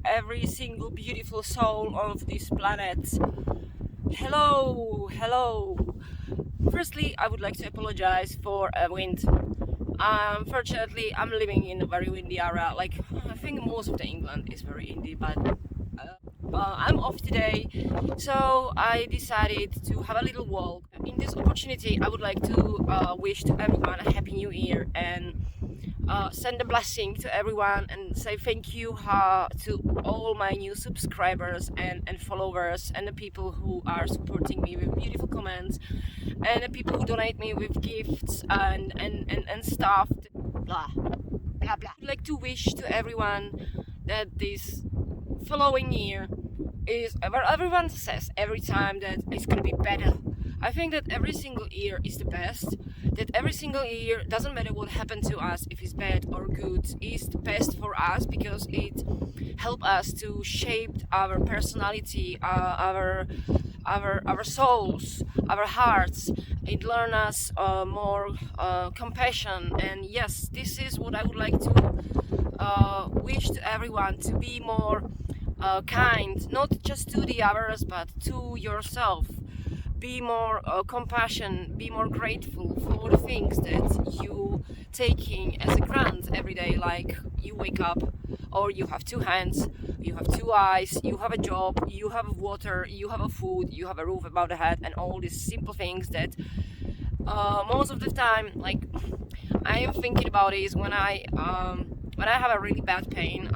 to every single beautiful soul of this planet. Hello, hello. Firstly, I would like to apologize for wind. Unfortunately, I'm living in a very windy area. Like, I think most of the England is very windy, but I'm off today, so I decided to have a little walk. In this opportunity, I would like to wish to everyone a happy new year and send a blessing to everyone and say thank you to all my new subscribers and followers and the people who are supporting me with beautiful comments and the people who donate me with gifts and stuff. Blah, blah, blah. I'd like to wish to everyone that this following year is where everyone says every time that it's gonna be better. I think that every single year is the best. That every single year, doesn't matter what happened to us, if it's bad or good, is the best for us because it helps us to shape our personality, our souls, our hearts. It learns us more compassion. And yes, this is what I would like to wish to everyone, to be more kind, not just to the others, but to yourself. Be more compassion, be more grateful for the things that you taking as a grant every day, like you wake up or you have two hands, you have two eyes, you have a job, you have water, you have a food, you have a roof above the head, and all these simple things that most of the time, like, I am thinking about is when I have a really bad pain.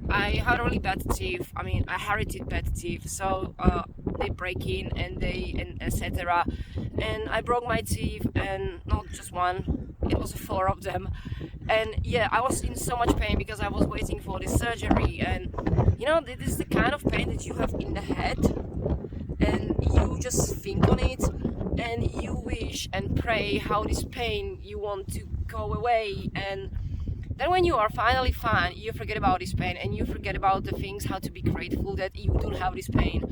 I had really bad teeth. I inherited bad teeth, so they break in and etc. And I broke my teeth, and not just one, it was four of them. And yeah, I was in so much pain because I was waiting for this surgery. And this is the kind of pain that you have in the head, and you just think on it, and you wish and pray how this pain you want to go away. And then when you are finally fine, you forget about this pain and you forget about the things, how to be grateful that you don't have this pain.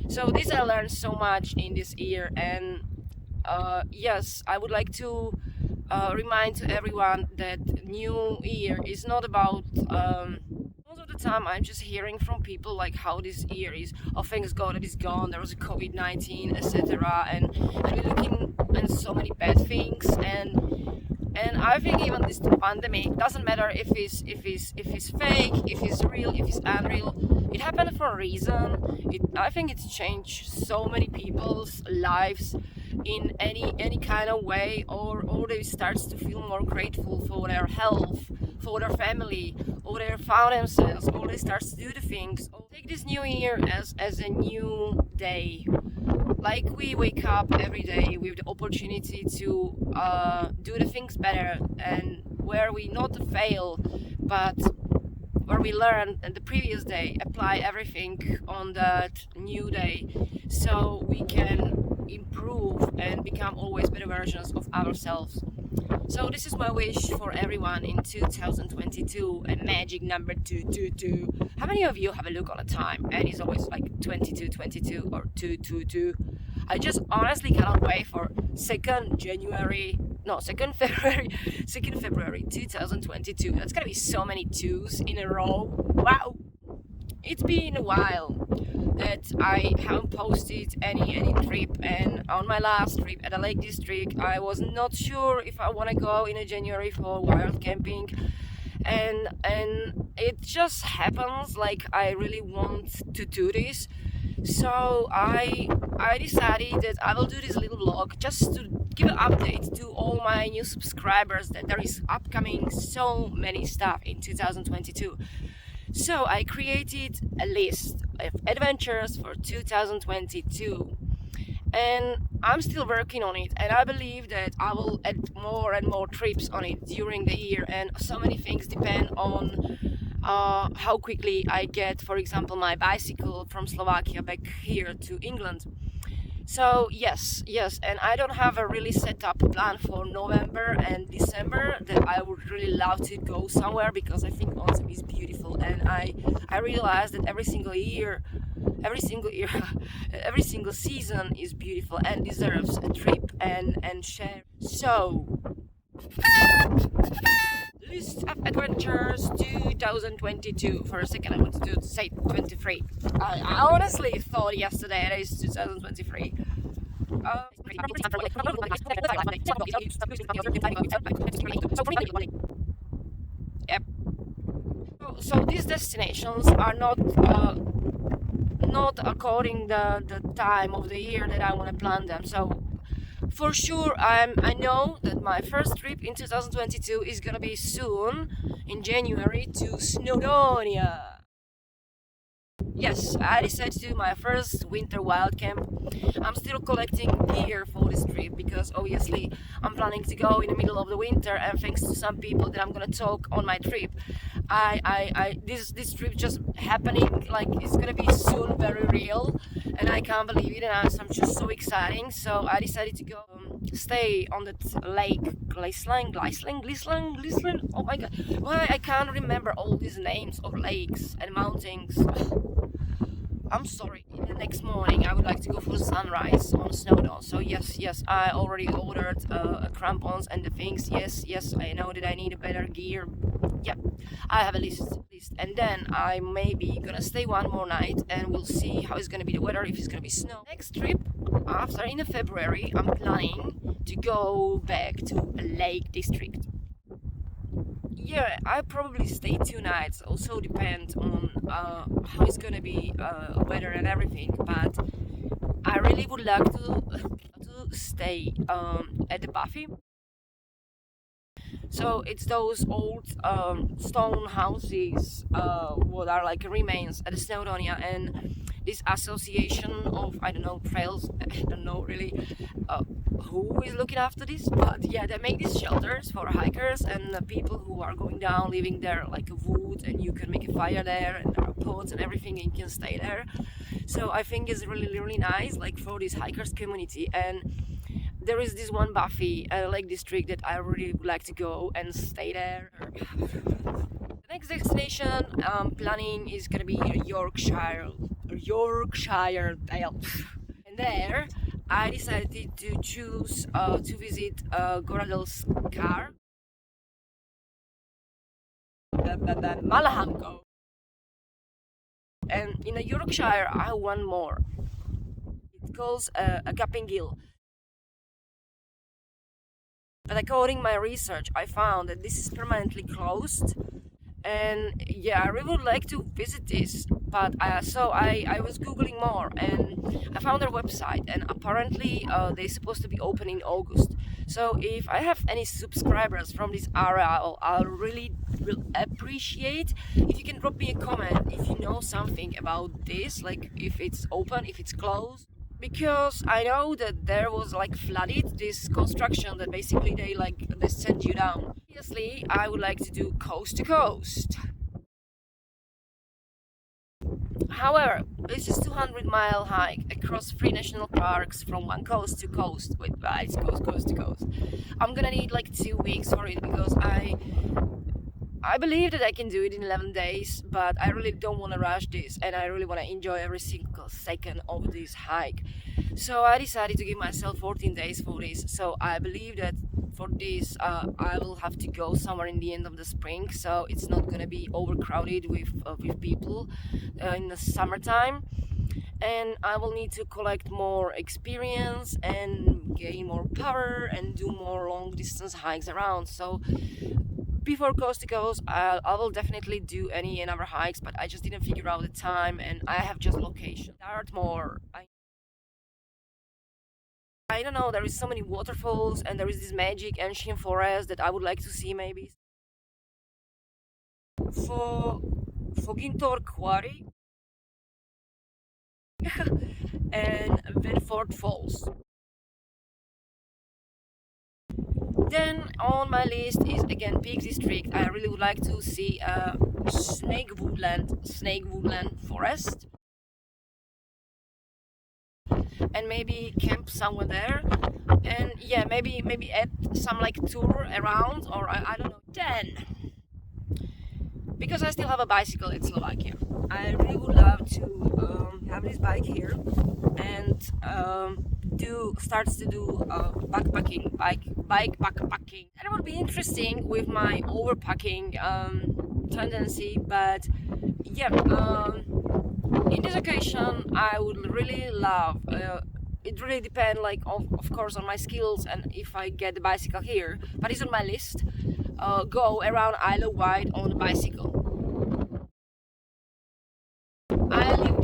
So this I learned so much in this year. And yes, I would like to remind to everyone that new year is not about most of the time I'm just hearing from people like how this year is, oh thanks God it is gone, there was a COVID-19, etc. and we're looking at so many bad things. And I think even this pandemic doesn't matter if it's fake, if it's real, if it's unreal. It happened for a reason. I think it's changed so many people's lives in any kind of way, or they starts to feel more grateful for their health, for their family, or they found themselves, or they start to do the things. Or take this new year as a new day. Like we wake up every day with the opportunity to do the things better, and where we not fail, but where we learn the previous day, apply everything on that new day, so we can improve and become always better versions of ourselves. So this is my wish for everyone in 2022, a magic number 222. How many of you have a look on a time and it's always like 2222 or 222? I just honestly cannot wait for 2nd February 2022. That's gonna be so many twos in a row. Wow! It's been a while that I haven't posted any trip, and on my last trip at the Lake District I was not sure if I want to go in a January for wild camping, and it just happens like I really want to do this. So I decided that I will do this little vlog just to give an update to all my new subscribers that there is upcoming so many stuff in 2022. So I created a list of adventures for 2022, and I'm still working on it, and I believe that I will add more and more trips on it during the year. And so many things depend on how quickly I get, for example, my bicycle from Slovakia back here to England. So yes, and I don't have a really set up plan for November and December that I would really love to go somewhere, because I think autumn is beautiful, and I realize that every single year, every single season is beautiful and deserves a trip and share. So List of adventures 2022. For a second, I wanted to say 23. I honestly thought yesterday it is 2023. Yep. So these destinations are not according the time of the year that I want to plan them. So for sure, I know that my first trip in 2022 is gonna be soon in January to Snowdonia. Yes, I decided to do my first winter wild camp. I'm still collecting gear for this trip because obviously I'm planning to go in the middle of the winter, and thanks to some people that I'm gonna talk on my trip, this trip just happening, like it's gonna be soon very real, and I can't believe it, and I'm just so exciting. So I decided to go stay on that lake, Glisling. Oh my god, why I can't remember all these names of lakes and mountains. I'm sorry. The next morning, I would like to go for sunrise on Snowdon. So yes, I already ordered crampons and the things. Yes, I know that I need a better gear. Yep, I have a list, and then I maybe gonna stay one more night, and we'll see how it's gonna be the weather. If it's gonna be snow. Next trip, after in February, I'm planning to go back to Lake District. Yeah, I probably stay 2 nights. Also depends on how it's gonna be weather and everything. But I really would like to stay at the Buffy. So it's those old stone houses, what are like remains at the Snowdonia, and this association of, I don't know, trails. I don't know really who is looking after this, but yeah, they make these shelters for hikers and people who are going down, living there, like a wood, and you can make a fire there, and there are pots and everything, and you can stay there. So I think it's really nice, like for this hikers community. And there is this one Buffy Lake District that I really would like to go and stay there. The next destination I'm planning is gonna be Yorkshire Dale. And there I decided to choose to visit Goradel's car, the Malahamco. And in a Yorkshire I have one more. It calls a Gapping Hill. But according to my research, I found that this is permanently closed. And yeah, I really would like to visit this. But so I was googling more, and I found their website, and apparently they're supposed to be open in August. So if I have any subscribers from this area, I'll really will appreciate if you can drop me a comment if you know something about this, like if it's open, if it's closed. Because I know that there was like flooded this construction that basically they send you down. Obviously, I would like to do coast to coast. However, this is 200-mile hike across 3 national parks from one coast to coast. Wait, it's coast to coast. I'm gonna need like 2 weeks for it because I believe that I can do it in 11 days, but I really don't want to rush this, and I really want to enjoy every single second of this hike. So I decided to give myself 14 days for this. So I believe that for this I will have to go somewhere in the end of the spring, so it's not going to be overcrowded with people in the summertime. And I will need to collect more experience and gain more power and do more long distance hikes around. So before coast to coast, I will definitely do any and other hikes, but I just didn't figure out the time, and I have just location. Dartmoor. I don't know, there is so many waterfalls, and there is this magic ancient forest that I would like to see maybe. For Fogintor Quarry and Bedford Falls. Then on my list is again Peak District. I really would like to see snake woodland forest, and maybe camp somewhere there. And yeah, maybe add some like tour around, or I don't know. Then, because I still have a bicycle in Slovakia, I really would love to have this bike here and start to do backpacking, bike backpacking. And it would be interesting with my overpacking tendency, but yeah, in this occasion I would really love it really depends, like, of course, on my skills and if I get the bicycle here, but it's on my list. Go around Isle of Wight on the bicycle. I leave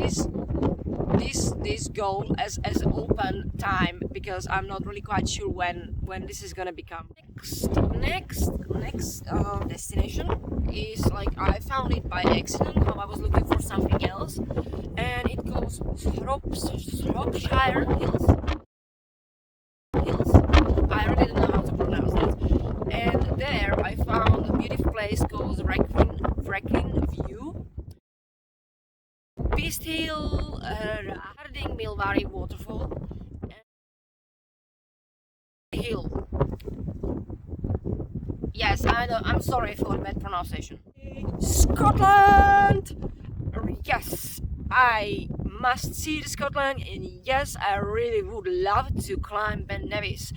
this goal as open time because I'm not really quite sure when this is gonna become. Next destination is, like, I found it by accident. How I was looking for something else, and it goes Shropshire Hills. I really don't know how to pronounce it. And there I found a beautiful place called Wrekin View. Beast Hill, Harding Milvary Waterfall, and Hill. Yes, I know, I'm sorry for bad pronunciation. Scotland! Yes, I must see the Scotland, and yes, I really would love to climb Ben Nevis.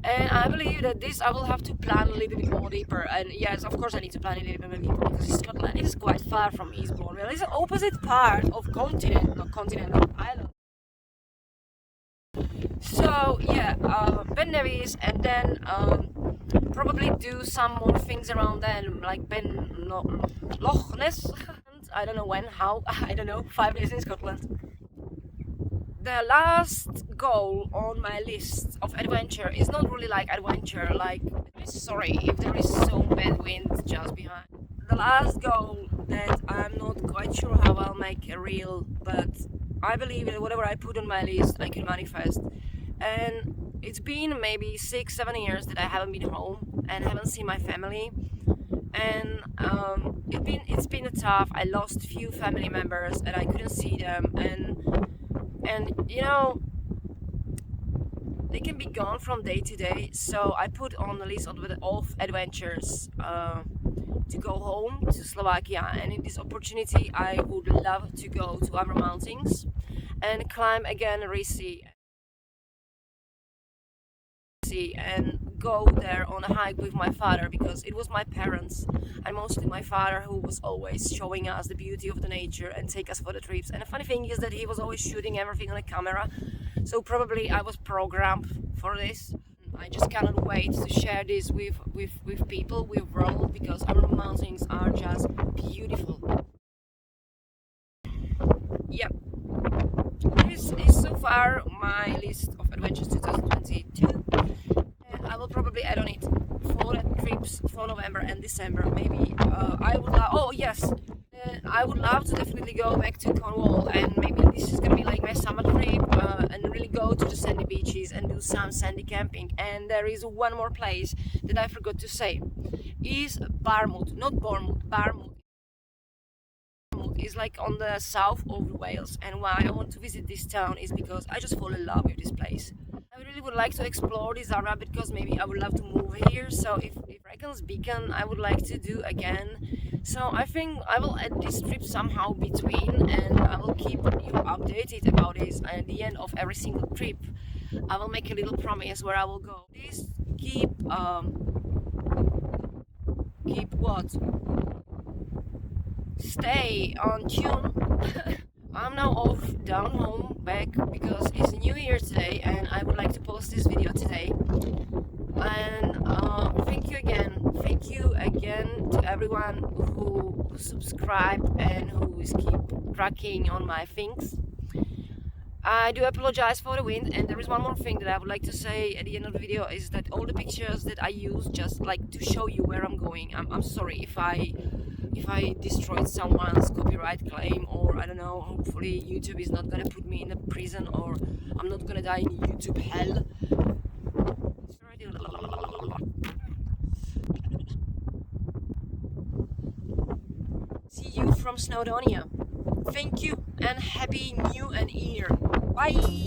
And I believe that this I will have to plan a little bit more deeper. And yes, of course I need to plan a little bit more deeper because Scotland is quite far from Eastbourne. Well, it's the opposite part of not island. So yeah, Ben Nevis, and then probably do some more things around then, like Loch Ness. I don't know when, how, I don't know. 5 days in Scotland. The last goal on my list of adventure is not really like adventure, like, sorry if there is so bad wind just behind. The last goal that I'm not quite sure how I'll make a real, but I believe that whatever I put on my list I can manifest. And it's been maybe 6-7 years that I haven't been home and haven't seen my family, and it's been tough. I lost few family members and I couldn't see them, and you know, they can be gone from day to day. So I put on the list of adventures to go home to Slovakia, and in this opportunity I would love to go to our mountains and climb again Risi and go there on a hike with my father, because it was my parents and mostly my father who was always showing us the beauty of the nature and take us for the trips. And the funny thing is that he was always shooting everything on a camera, so probably I was programmed for this. I just cannot wait to share this with people, with world, because our mountains are just beautiful. Yeah, this is so far my list of adventures 2022. I will probably add on it for trips for November and December. Maybe I would I would love to definitely go back to Cornwall, and maybe this is gonna be like my summer trip, and really go to the sandy beaches and do some sandy camping. And there is one more place that I forgot to say, is Barmouth, not Bournemouth, Barmouth. Is like on the south of Wales, and why I want to visit this town is because I just fall in love with this place. I really would like to explore this area because maybe I would love to move here. So if Reckons Beacon I would like to do again. So I think I will add this trip somehow between, and I will keep you updated about this. And at the end of every single trip I will make a little promise where I will go. Please keep what? Stay on tune. I'm now off down home back because it's New Year today, and I would like to post this video today. And thank you again to everyone who subscribed and who is keep tracking on my things. I do apologize for the wind, and there is one more thing that I would like to say at the end of the video, is that all the pictures that I use just like to show you where I'm going. I'm sorry if I destroyed someone's copyright claim, or I don't know, hopefully YouTube is not gonna put me in a prison, or I'm not gonna die in YouTube hell. See you from Snowdonia. Thank you and happy new year. Bye.